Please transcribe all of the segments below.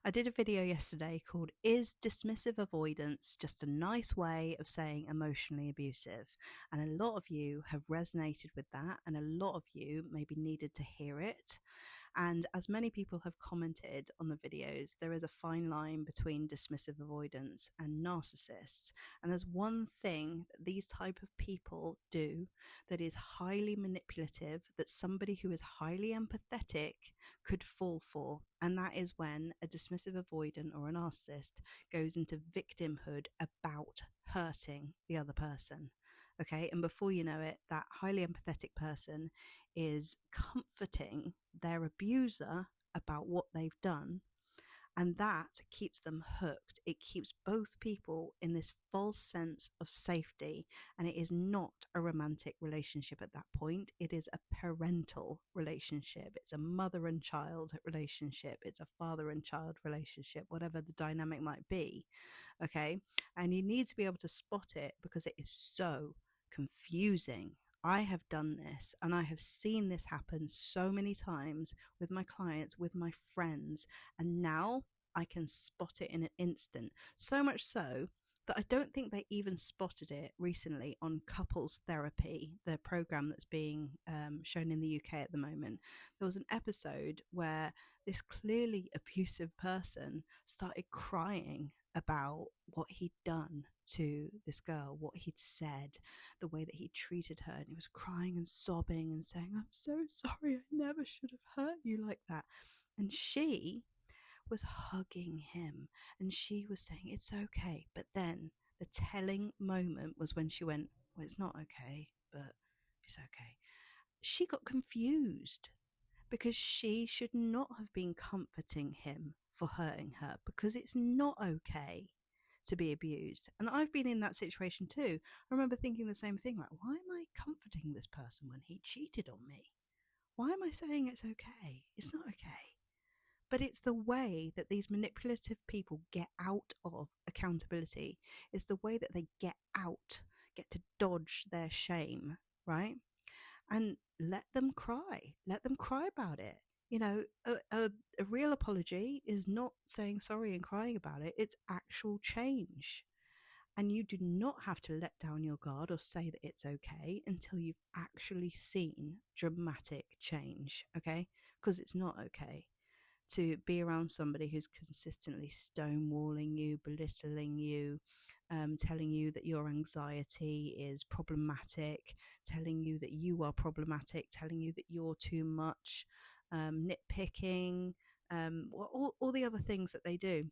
I did a video yesterday called Is Dismissive Avoidance Just a Nice Way of Saying Emotionally Abusive? And a lot of you have resonated with that, and a lot of you maybe needed to hear it. And as many people have commented on the videos, there is a fine line between dismissive avoidance and narcissists. And there's one thing that these type of people do that is highly manipulative, that somebody who is highly empathetic could fall for. And that is when a dismissive avoidant or a narcissist goes into victimhood about hurting the other person. Okay. And before you know it, that highly empathetic person is comforting their abuser about what they've done. And that keeps them hooked. It keeps both people in this false sense of safety. And it is not a romantic relationship at that point. It is a parental relationship. It's a mother and child relationship. It's a father and child relationship, whatever the dynamic might be. Okay. And you need to be able to spot it because it is so confusing. I have done this and I have seen this happen so many times with my clients, with my friends, and now I can spot it in an instant. So much so that I don't think they even spotted it recently on couples therapy, the program that's being shown in the UK at the moment. There was an episode where this clearly abusive person started crying about what he'd done to this girl, what he'd said, the way that he treated her, and he was crying and sobbing and saying, "I'm so sorry, I never should have hurt you like that." And she was hugging him and she was saying, "It's okay." But then the telling moment was when she went, "Well, it's not okay, but it's okay." She got confused because she should not have been comforting him for hurting her, because it's not okay to be abused. And I've been in that situation too. I remember thinking the same thing, like, why am I comforting this person when he cheated on me? Why am I saying it's okay? It's not okay. But it's the way that these manipulative people get out of accountability. It's the way that they get to dodge their shame, right? And let them cry. Let them cry about it. You know, a real apology is not saying sorry and crying about it. It's actual change. And you do not have to let down your guard or say that it's okay until you've actually seen dramatic change, okay? Because it's not okay to be around somebody who's consistently stonewalling you, belittling you, telling you that your anxiety is problematic, telling you that you are problematic, telling you that you're too much, nitpicking, all the other things that they do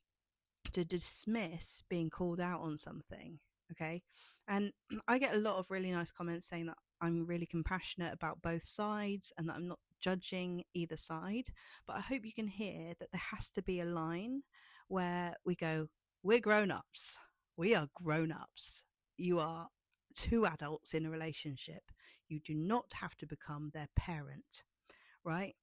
to dismiss being called out on something. Okay. And I get a lot of really nice comments saying that I'm really compassionate about both sides and that I'm not judging either side. But I hope you can hear that there has to be a line where we go, we're grown ups. We are grown ups. You are two adults in a relationship. You do not have to become their parent, right?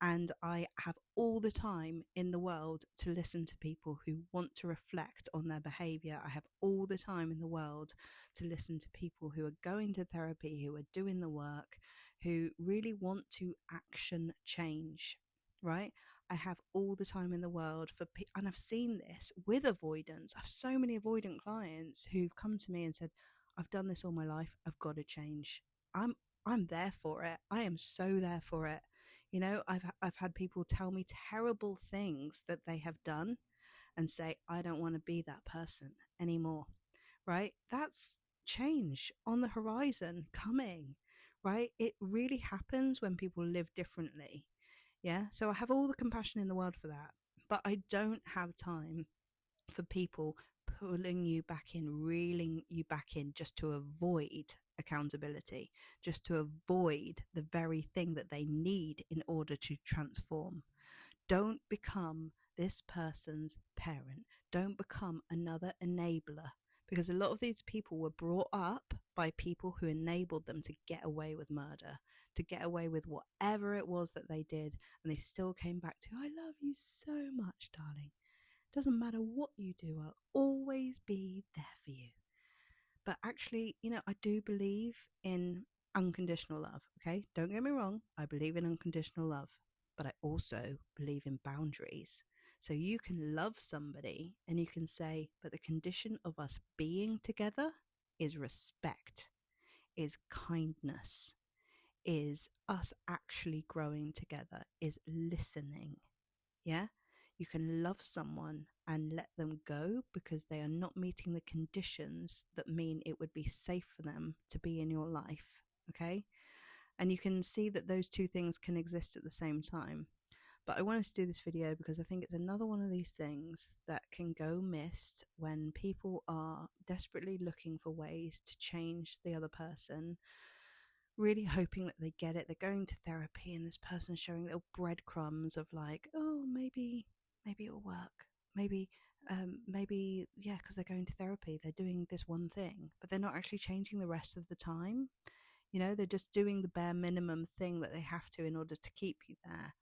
And I have all the time in the world to listen to people who want to reflect on their behavior. I have all the time in the world to listen to people who are going to therapy, who are doing the work, who really want to action change, right? I have all the time in the world and I've seen this with avoidance. I have so many avoidant clients who've come to me and said, "I've done this all my life. I've got to change." I'm there for it. I am so there for it. You know, I've had people tell me terrible things that they have done and say, "I don't want to be that person anymore." Right? That's change on the horizon coming, right? It really happens when people live differently. Yeah. So I have all the compassion in the world for that, but I don't have time for people pulling you back in, reeling you back in just to avoid accountability, just to avoid the very thing that they need in order to transform. Don't become this person's parent. Don't become another enabler, because a lot of these people were brought up by people who enabled them to get away with murder, to get away with whatever it was that they did, and they still came back to, "I love you so much, darling. Doesn't matter what you do, I'll always be there for you." But actually, you know, I do believe in unconditional love. Okay. Don't get me wrong. I believe in unconditional love, but I also believe in boundaries. So you can love somebody and you can say, but the condition of us being together is respect, is kindness, is us actually growing together, is listening. Yeah. You can love someone and let them go because they are not meeting the conditions that mean it would be safe for them to be in your life. Okay. And you can see that those two things can exist at the same time. But I wanted to do this video because I think it's another one of these things that can go missed when people are desperately looking for ways to change the other person, really hoping that they get it. They're going to therapy and this person's showing little breadcrumbs of like, oh, maybe it'll work. Maybe, yeah, because they're going to therapy, they're doing this one thing, but they're not actually changing the rest of the time. You know, they're just doing the bare minimum thing that they have to in order to keep you there.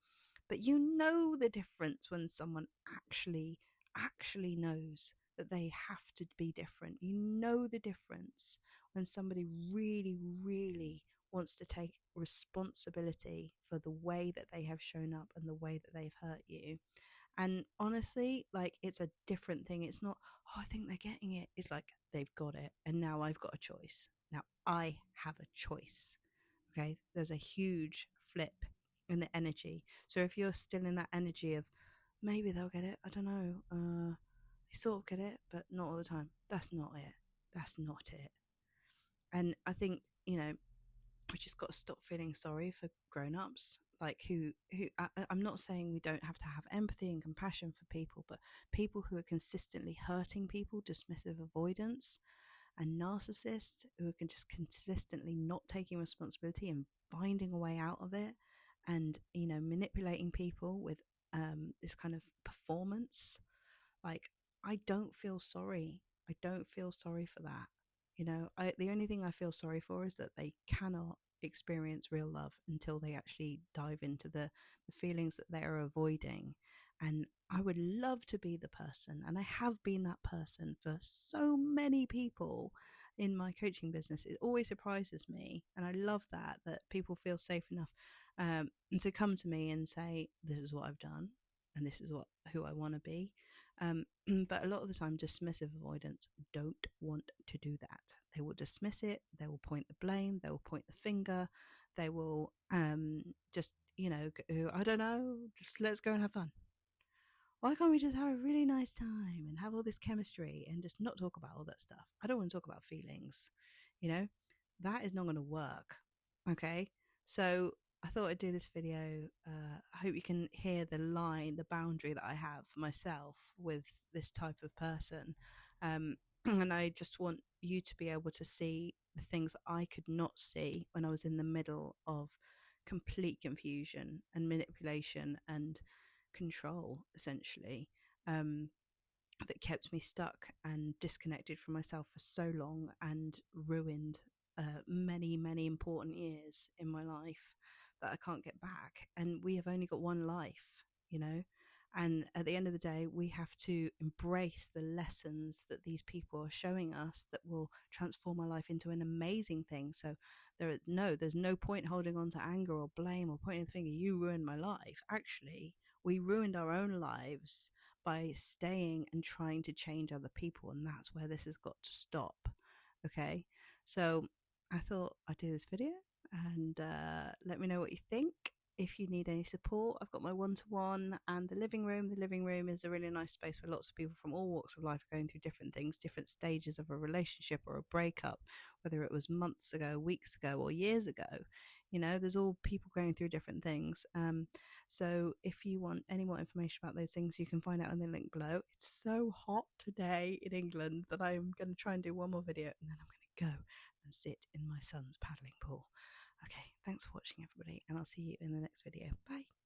But you know the difference when someone actually knows that they have to be different. You know the difference when somebody really wants to take responsibility for the way that they have shown up and the way that they've hurt you. And honestly, like, it's a different thing. It's not, oh, I think they're getting it. It's like, they've got it. And now I've got a choice. Now I have a choice. Okay. There's a huge flip in the energy. So if you're still in that energy of maybe they'll get it, I don't know, they sort of get it, but not all the time. That's not it. That's not it. And I think, you know, we just got to stop feeling sorry for grown-ups, like I'm not saying we don't have to have empathy and compassion for people, but people who are consistently hurting people, dismissive avoidance, and narcissists who are just consistently not taking responsibility and finding a way out of it, and, you know, manipulating people with this kind of performance. Like, I don't feel sorry. I don't feel sorry for that. You know, the only thing I feel sorry for is that they cannot experience real love until they actually dive into the feelings that they are avoiding. And I would love to be the person, and I have been that person for so many people in my coaching business. It always surprises me, and I love that people feel safe enough to come to me and say, this is what I've done and this is who I want to be. But a lot of the time, dismissive avoidants don't want to do that. They will dismiss it. They will point the blame. They will point the finger. They will just, you know, I don't know, just let's go and have fun. Why can't we just have a really nice time and have all this chemistry and just not talk about all that stuff? I don't want to talk about feelings. You know, that is not going to work. Okay. So I thought I'd do this video. I hope you can hear the boundary that I have for myself with this type of person. And I just want you to be able to see the things that I could not see when I was in the middle of complete confusion and manipulation and control, essentially, that kept me stuck and disconnected from myself for so long and ruined many important years in my life that I can't get back. And we have only got one life, you know. And at the end of the day, we have to embrace the lessons that these people are showing us that will transform our life into an amazing thing. So there's no point holding on to anger or blame or pointing the finger, you ruined my life. Actually, we ruined our own lives by staying and trying to change other people. And that's where this has got to stop. Okay. So I thought I'd do this video and let me know what you think. If you need any support, I've got my one-to-one and the living room. The living room is a really nice space where lots of people from all walks of life are going through different things, different stages of a relationship or a breakup, whether it was months ago, weeks ago, or years ago. You know, there's all people going through different things. So if you want any more information about those things, you can find out in the link below. It's so hot today in England that I'm going to try and do one more video and then I'm going to go and sit in my son's paddling pool. Okay, thanks for watching, everybody, and I'll see you in the next video. Bye.